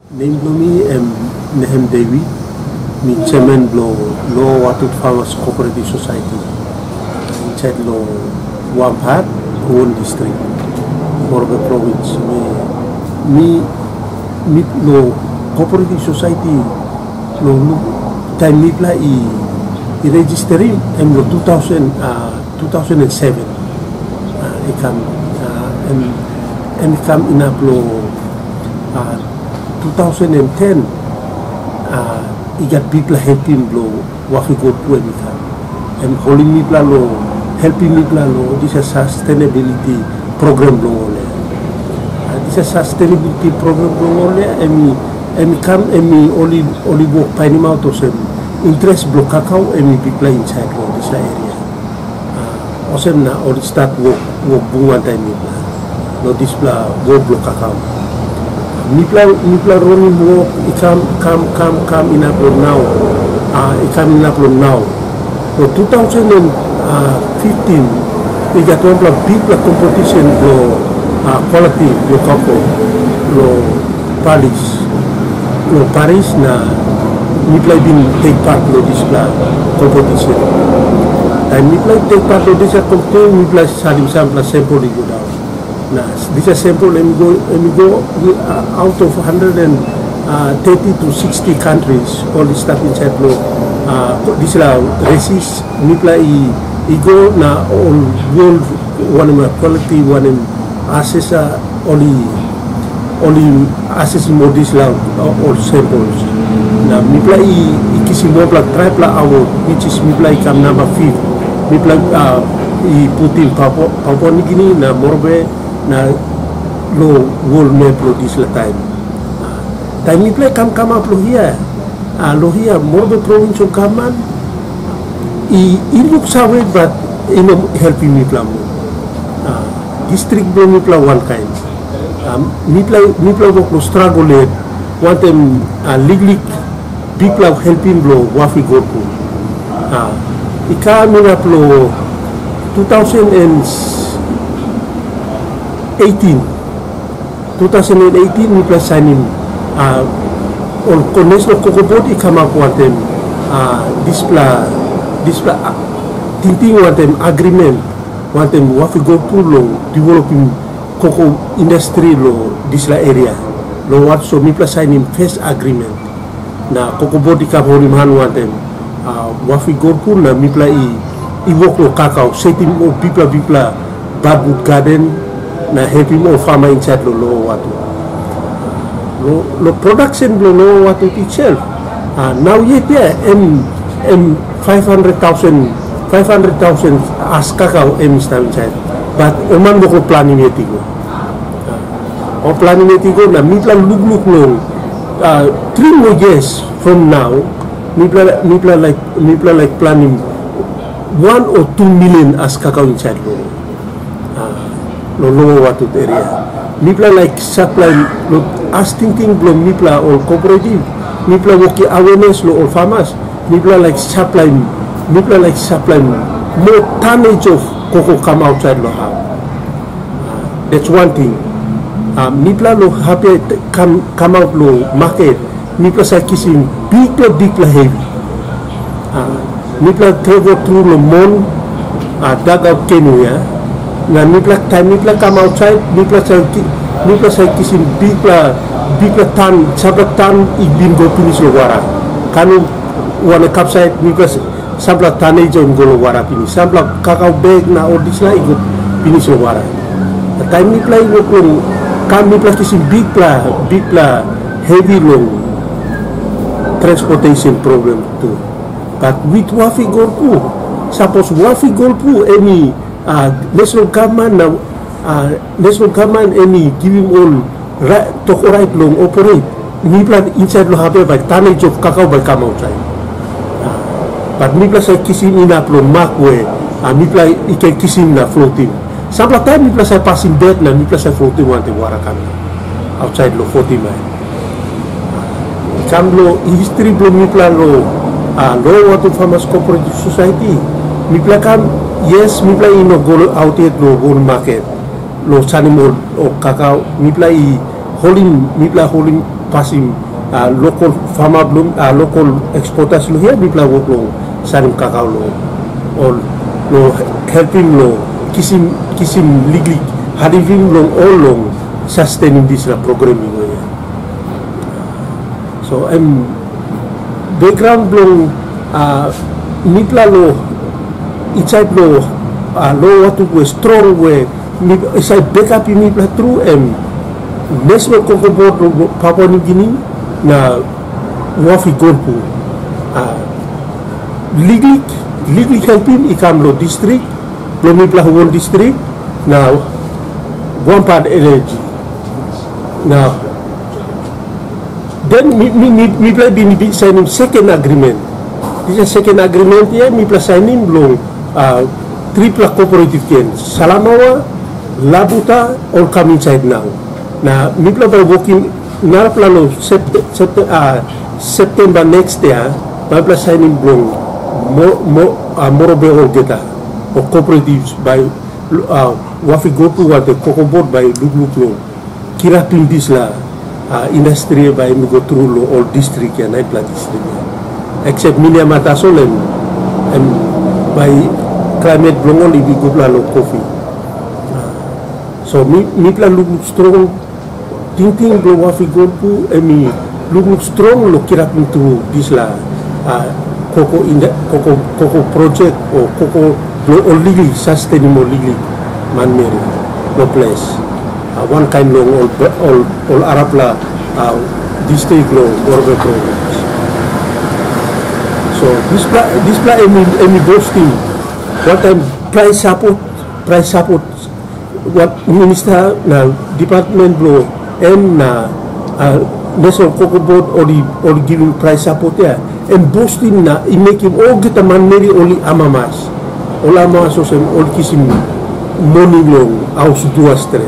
Name me Nehem Devi, me chairman blo Law Watut Farmers Cooperative Society. Inside lo Wampat, Kuon District, Morbe Province. Me lo Cooperative Society lo time me pla I registering lo 2007. And come in up lo 2010 I got people helping lo wafi go to and holding me lo helping me lo this is sustainability program lo this is sustainability program lo and come and me only work finding out of some interest blo cacao and me people inside lo this area osem na or start work bunga time me lo this bla work blo cacao Nipla running work, it come in upload now. It come in upload now. So 2015, we got one big competition for quality, lo cocoa, lo Paris na Nipla been take part lo this competition. And Nipla take part lo this competition, Nipla salim sample go down. Nah, this is sample and go out of 130 to 60 countries. All the stuff inside lo. This is races. Nipla I go na all world one of quality one assess only assess modis la all samples. Now Nipla I kisi mo black triple award which is Nipla I come number 5. Nipla I put in Papua New Guinea na Morbe. Na lo world map lo this la time me play come up lo here Morbe province of Kaman I look away but helping me plan district bro me plan one kind me play work lo struggle it want them legally people helping bro wafi gorku ika mina lo 2018 we plus signing on National Cocoa Board I come up with them display tinting want them agreement want them wafi go to lo developing cocoa industry lo this area lo what so me plus signing first agreement na Cocoa Board I come hori man want them wafi go to na me plus I work lo cacao setting mo people Badwood Garden na happy mo farmer inside lo watu lo production lo watu itself now yet m 500,000 as cacao inside but oman mo planning etigo o planning etigo na mitla look long 3 more years from now mitla like planning 1 or 2 million as cacao inside lo lower water area. Nipla like supply lo as thinking blo nipla all cooperative. Nipla woki awareness lo all farmers. Nipla like supply more tonnage of cocoa come outside lo have. That's one thing. Nipla lo happy come out lo market. Nipla sa kissing big heavy. Nipla travel through lo mon dug out canoe ya. Na nipla come outside nipla sa kisim bigla tan sabla tan ibin go pinis lo wara kanu wana capside nipla sabla tane jon go lo wara pinis sabla kakao bag na or disla igo pinis lo wara time nipla igo ko kam nipla kisim bigla heavy long transportation problem too but with wafi golpu suppose wafi golpu any national government any giving all right long operate nipla inside lo have by tonnage of cacao by come outside but nipla sa kisim ina lo mark way nipla ikan kisim na floating sabla time nipla sa passing bed na nipla sa floating wante warakan outside lo 40 mile lo history blo nipla lo Watut Farmers Cooperative Society nipla kam yes, mi play no go out it lo go market lo sanimo o cacao mi play holding passing local farmer bloom, local exporters lo here mi pla work lo sarim kakao lo or lo helping lo kisim ligli hadiving long all long sustaining this programming lo here. So background long mi pla lo inside lo lo watu we strong we inside backup mi pla true National Cocoa Board Papua New Guinea na wafi golpu legally helping ikam lo district lo mi pla one district na one part energy now then mi pla bini signing second agreement. This is second agreement here mi pla signing lo triple cooperative ken Salamawa Labuta all come inside now. Now, mi pla by working nara plano September next year, my pla signing blong Morobe or Geta or cooperatives by wafi go to what the Cocoa Board by Lugluk lo kirapin this la industry by mi go through lo all district and I pla district except Minamata Solem and by climate blong only we go lo coffee. So mi pla look strong. Ting lo wafi golpu emi look strong lo kirap into this la cocoa project or cocoa lo legally sustainable legally man-made no place. One kind long all Arab la district lo border programs. So this pla emi boasting what time price support what minister na department lo na National Cocoa Board or giving price support there and boasting na in making all kita man-made only amamas all amamas all kisim money long aus dua straight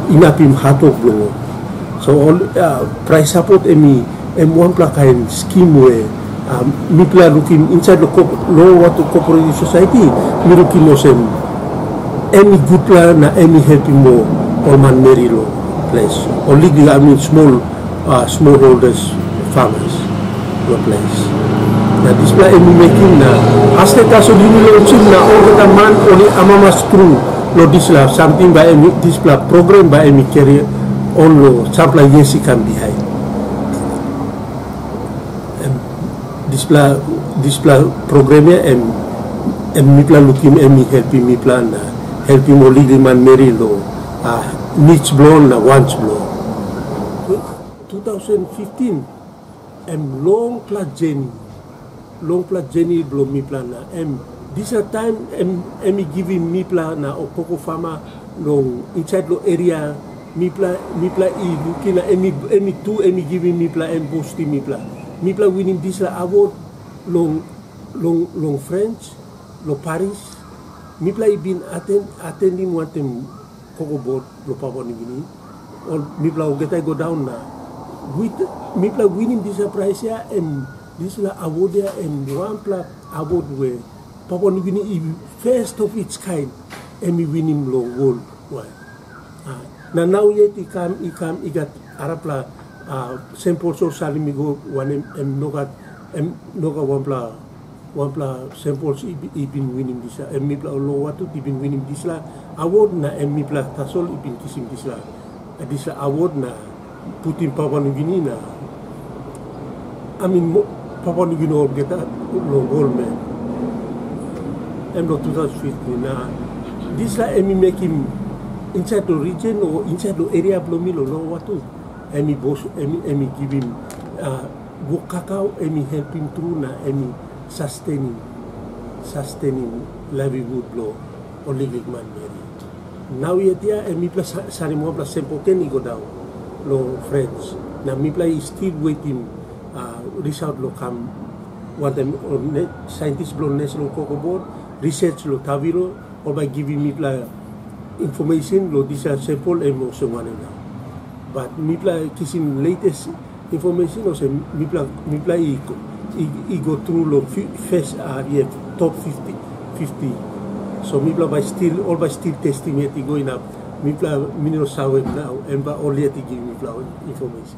inapim hatok long so all price support one pla kain scheme we mi pla looking inside the what to cooperative society mi looking no sem any good plan na any helping mo or man-made lo place or legal I mean smallholders farmers no place. Now this pla emi making na hasta kaso dini lo chin na all the man only amamas true lo this la something by emi this pla program by emi carry on lo sampla yesi can behind. This pla program ya mi pla looking emi helping mi plan na helping mo legal man marry lo niche blown na once blown. 2015 long plat Jenny blow mi plan na this a time giving mi plan na o cocoa farmer long inside lo area mi pla I looking na giving mi pla boosting mi pla winning this la award long French lo Paris mi pla I been attending one time Cocoa Board lo Papua New Guinea or mi pla go down na with mi pla winning this prize ya this la award ya one pla award where Papua New Guinea first of its kind mi winning lo worldwide. Now yet I got Arab pla samples or saling go one noga one pla samples I been winning this mi pla lo watu I been winning this la award na mi pla tasol I been kissing this la award na Putin Papua New Guinea na I mean Papua New Guinea get lo gold man lo 2015 na this la mi making inside the region or inside the area blomilo lo watu mi boss mi giving work cacao mi helping through na mi sustaining livelihood lo or living man meri. Now yet ya mi plus sari mo plus simple can go down lo friends. Na mi play still waiting result lo come what them or scientists lo National Cocoa Board research lo tavilo or by giving me play information lo this sample mo someone now. But mi play kissing latest information or mi play I go through lo first top 50. So mi play by still testing it going up. Mi play minus now and by only to give me information.